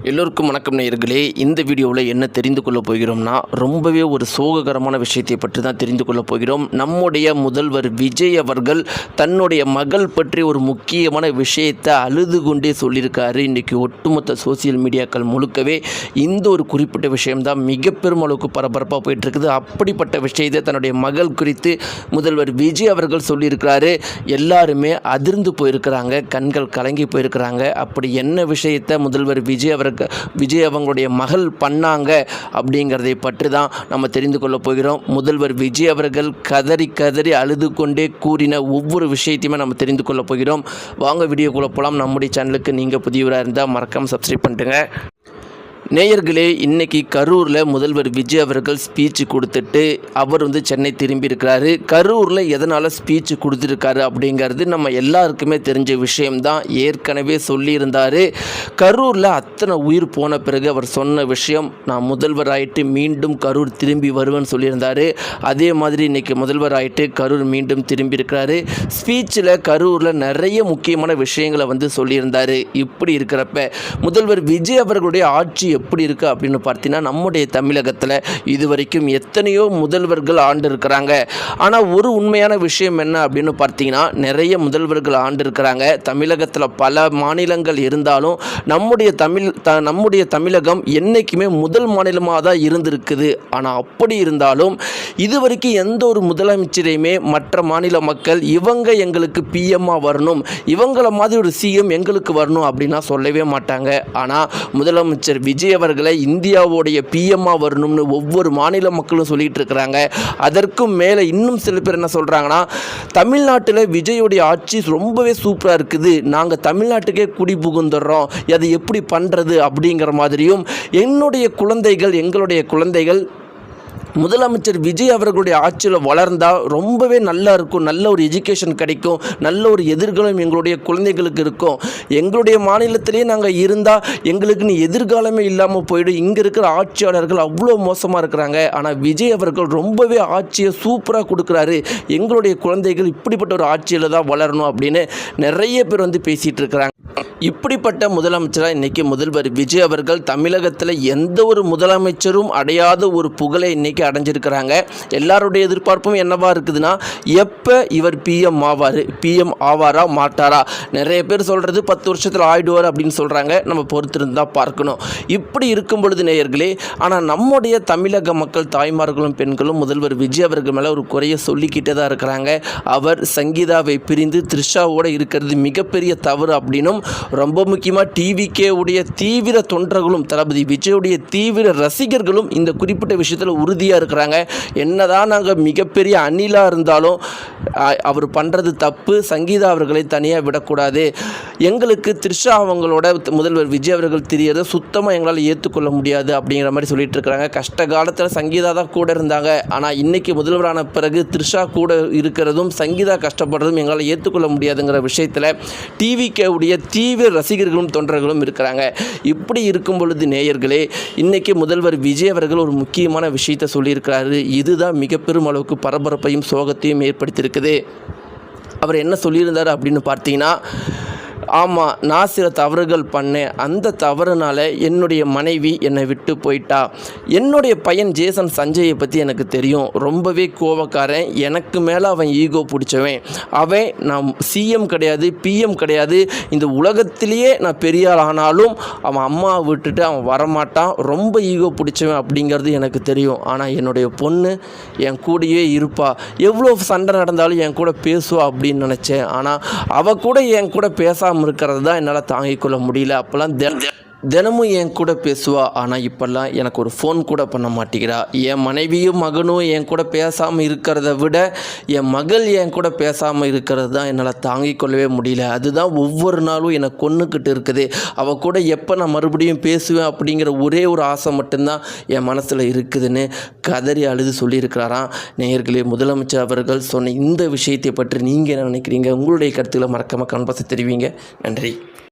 எல்லோருக்கும் வணக்கம் நேயர்களே. இந்த வீடியோவில் என்ன தெரிந்து கொள்ள போகிறோம்னா, ரொம்பவே ஒரு சோககரமான விஷயத்தை பற்றி தான் தெரிந்து கொள்ள போகிறோம். நம்முடைய முதல்வர் விஜய் அவர்கள் தன்னுடைய மகள் பற்றி ஒரு முக்கியமான விஷயத்தை அழுது கொண்டே சொல்லியிருக்காரு. இன்றைக்கி ஒட்டுமொத்த சோசியல் மீடியாக்கள் முழுக்கவே இந்த ஒரு குறிப்பிட்ட விஷயம்தான் மிக பெரும் அளவுக்கு பரபரப்பாக போயிட்டுருக்குது. அப்படிப்பட்ட விஷயத்தை தன்னுடைய மகள் குறித்து முதல்வர் விஜய் அவர்கள் சொல்லியிருக்கிறாரு. எல்லாருமே அதிர்ந்து போயிருக்கிறாங்க, கண்கள் கலங்கி போயிருக்கிறாங்க. அப்படி என்ன விஷயத்தை முதல்வர் விஜய் அவங்களுடைய மகள் பண்ணாங்க அப்படிங்கிறதை பற்றி தான் நம்ம தெரிந்து கொள்ள போகிறோம். முதல்வர் விஜய் அவர்கள் கதறி கதறி அழுது கொண்டே கூறின ஒவ்வொரு விஷயத்தையுமே நம்ம தெரிந்து கொள்ள போகிறோம். வாங்க வீடியோக்குள்ளே போகலாம். நம்முடைய சேனலுக்கு நீங்கள் புதியவராக இருந்தால் மறக்காமல் சப்ஸ்கிரைப் பண்ணிட்டுங்க. நேயர்களே, இன்றைக்கி கரூரில் முதல்வர் விஜய் அவர்கள் ஸ்பீச் கொடுத்துட்டு அவர் சென்னை திரும்பி இருக்கிறாரு. கரூரில் எதனால் ஸ்பீச் கொடுத்துருக்காரு அப்படிங்கிறது நம்ம எல்லாருக்குமே தெரிஞ்ச விஷயம்தான். ஏற்கனவே சொல்லியிருந்தார். கரூரில் அத்தனை உயிர் போன பிறகு அவர் சொன்ன விஷயம், நான் முதல்வர் ஆகிட்டு மீண்டும் கரூர் திரும்பி வருவேன்னு சொல்லியிருந்தார். அதே மாதிரி இன்றைக்கி முதல்வர் ஆகிட்டு கரூர் மீண்டும் திரும்பி இருக்கிறாரு. ஸ்பீச்சில் கரூரில் நிறைய முக்கியமான விஷயங்களை சொல்லியிருந்தார். இப்படி இருக்கிறப்ப முதல்வர் விஜய் அவர்களுடைய ஆட்சி எப்படி இருக்குது அப்படின்னு பார்த்தீங்கன்னா, நம்முடைய தமிழகத்தில் இதுவரைக்கும் எத்தனையோ முதல்வர்கள் ஆண்டு இருக்கிறாங்க. ஆனால் ஒரு உண்மையான விஷயம் என்ன அப்படின்னு பார்த்தீங்கன்னா, நிறைய முதல்வர்கள் ஆண்டு இருக்கிறாங்க. தமிழகத்தில் பல மாநிலங்கள் இருந்தாலும் நம்முடைய தமிழகம் என்றைக்குமே முதல் மாநிலமாக தான் இருந்திருக்குது. ஆனால் அப்படி இருந்தாலும் இதுவரைக்கும் எந்த ஒரு முதலமைச்சரையுமே மற்ற மாநில மக்கள் இவங்க எங்களுக்கு பிஎம்மாக வரணும், இவங்கள மாதிரி ஒரு சிஎம் எங்களுக்கு வரணும் அப்படின்னா சொல்லவே மாட்டாங்க. ஆனால் முதலமைச்சர் விஜய் அவர்களை இந்தியாவுடைய பிஎம்மாக வரணும்னு ஒவ்வொரு மாநில மக்களும் சொல்லிகிட்டு இருக்கிறாங்க. அதற்கும் மேலே இன்னும் சில பேர் என்ன சொல்கிறாங்கன்னா, தமிழ்நாட்டில் விஜயோடைய ஆட்சி ரொம்பவே சூப்பராக இருக்குது, நாங்கள் தமிழ்நாட்டுக்கே குடி புகுந்துடுறோம், அதை எப்படி பண்ணுறது அப்படிங்கிற மாதிரியும், எங்களுடைய குழந்தைகள் முதலமைச்சர் விஜய் அவர்களுடைய ஆட்சியில் வளர்ந்தால் ரொம்பவே நல்லா இருக்கும், நல்ல ஒரு எஜுகேஷன் கிடைக்கும், நல்ல ஒரு எதிர்காலம் எங்களுடைய குழந்தைகளுக்கு இருக்கும், எங்களுடைய மாநிலத்திலே நாங்கள் இருந்தால் எங்களுக்குன்னு எதிர்காலமே இல்லாமல் போயிடும், இங்கே இருக்கிற ஆட்சியாளர்கள் அவ்வளோ மோசமாக இருக்கிறாங்க, ஆனால் விஜய் அவர்கள் ரொம்பவே ஆட்சியை சூப்பராக கொடுக்குறாரு, எங்களுடைய குழந்தைகள் இப்படிப்பட்ட ஒரு ஆட்சியில் தான் வளரணும் அப்படின்னு நிறைய பேர் பேசிகிட்டு இருக்கிறாங்க. இப்படிப்பட்ட முதலமைச்சராக இன்றைக்கி முதல்வர் விஜய் அவர்கள் தமிழகத்தில் எந்த ஒரு முதலமைச்சரும் அடையாத ஒரு புகழை இன்றைக்கி அடைஞ்சிருக்கிறாங்க. எல்லாருடைய எதிர்பார்ப்பும் என்னவா இருக்குதுன்னா, எப்போ இவர் பிஎம் ஆவாரா மாட்டாரா? நிறைய பேர் சொல்கிறது 10 வருஷத்தில் ஆயிடுவார் அப்படின்னு சொல்கிறாங்க. நம்ம பொறுத்திருந்தால் பார்க்கணும். இப்படி இருக்கும் பொழுது நேயர்களே, ஆனால் நம்முடைய தமிழக மக்கள் தாய்மார்களும் பெண்களும் முதல்வர் விஜய் அவர்கள் மேலே ஒரு குறைய சொல்லிக்கிட்டே தான் இருக்கிறாங்க. அவர் சங்கீதாவை பிரிந்து த்ரிஷாவோடு இருக்கிறது மிகப்பெரிய தவறு அப்படின்னும், ரொம்ப முக்கியமாக டிவிகே உடைய தீவிர தொண்டர்களும் தளபதி விஜயுடைய தீவிர ரசிகர்களும் இந்த குறிப்பிட்ட விஷயத்தில் உறுதியாக இருக்கிறாங்க. என்னதான் நாங்கள் மிகப்பெரிய அணிலாக இருந்தாலும் அவர் பண்ணுறது தப்பு, சங்கீதா அவர்களை தனியாக விடக்கூடாது, எங்களுக்கு த்ரிஷா அவங்களோட முதல்வர் விஜய் அவர்கள் தெரியறதை சுத்தமாக எங்களால் ஏற்றுக்கொள்ள முடியாது அப்படிங்கிற மாதிரி சொல்லிட்டு இருக்கிறாங்க. கஷ்ட காலத்தில் சங்கீதா தான் கூட இருந்தாங்க, ஆனால் இன்றைக்கி முதல்வரான பிறகு த்ரிஷா கூட இருக்கிறதும் சங்கீதா கஷ்டப்படுறதும் எங்களால் ஏற்றுக்கொள்ள முடியாதுங்கிற விஷயத்தில் டிவிகே உடைய தீவிர ரசிகர்களும் தொண்டர்களும் இருக்கிறாங்க. இப்படி இருக்கும் பொழுது நேயர்களே, இன்றைக்கி முதல்வர் விஜய் அவர்கள் ஒரு முக்கியமான விஷயத்தை சொல்லியிருக்கிறாரு. இதுதான் மிக பெரும் அளவுக்கு பரபரப்பையும் சோகத்தையும் ஏற்படுத்தியிருக்குது. அவர் என்ன சொல்லியிருந்தார் அப்படின்னு பார்த்தீங்கன்னா, ஆமாம், நான் சில தவறுகள் பண்ணேன், அந்த தவறுனால் என்னுடைய மனைவி என்னை விட்டு போயிட்டா, என்னுடைய பையன் ஜேசன் சஞ்சயை பற்றி எனக்கு தெரியும், ரொம்பவே கோவக்காரன், எனக்கு மேலே அவன் ஈகோ பிடிச்சவன், அவன் நான் சிஎம் கிடையாது, பிஎம் கிடையாது, இந்த உலகத்திலேயே நான் பெரிய ஆள் ஆனாலும் அவன் அம்மாவை விட்டுட்டு அவன் வரமாட்டான், ரொம்ப ஈகோ பிடிச்சவன் அப்படிங்கிறது எனக்கு தெரியும், ஆனால் என்னுடைய பொண்ணு என் கூடயே இருப்பா, எவ்வளோ சண்டை நடந்தாலும் என் கூட பேசுவா அப்படின்னு நினச்சேன், ஆனால் அவள் கூட என் கூட பேசாமல் இருக்கிறது தான் என்னால் தாங்கிக் கொள்ள முடியல. அப்போல்லாம் தினமும் என் கூட பேசுவா, ஆனால் இப்போல்லாம் எனக்கு ஒரு ஃபோன் கூட பண்ண மாட்டேங்கிறா. என் மனைவியும் மகனும் என் கூட பேசாமல் இருக்கிறத விட என் மகள் என் கூட பேசாமல் இருக்கிறது தான் என்னால் தாங்கிக் கொள்ளவே முடியல. அதுதான் ஒவ்வொரு நாளும் என்னை கொன்னுக்கிட்டு இருக்குது. அவள் கூட எப்போ நான் மறுபடியும் பேசுவேன் அப்படிங்கிற ஒரே ஒரு ஆசை மட்டும்தான் என் மனசில் இருக்குதுன்னு கதறி அழுது சொல்லியிருக்கிறாராம். நேயர்களே, முதலமைச்சர் அவர்கள் சொன்ன இந்த விஷயத்தை பற்றி நீங்கள் என்ன நினைக்கிறீங்க? உங்களுடைய கருத்துக்களை மறக்காமல் கமெண்ட் பாக்ஸில் தெரிவிங்க. நன்றி.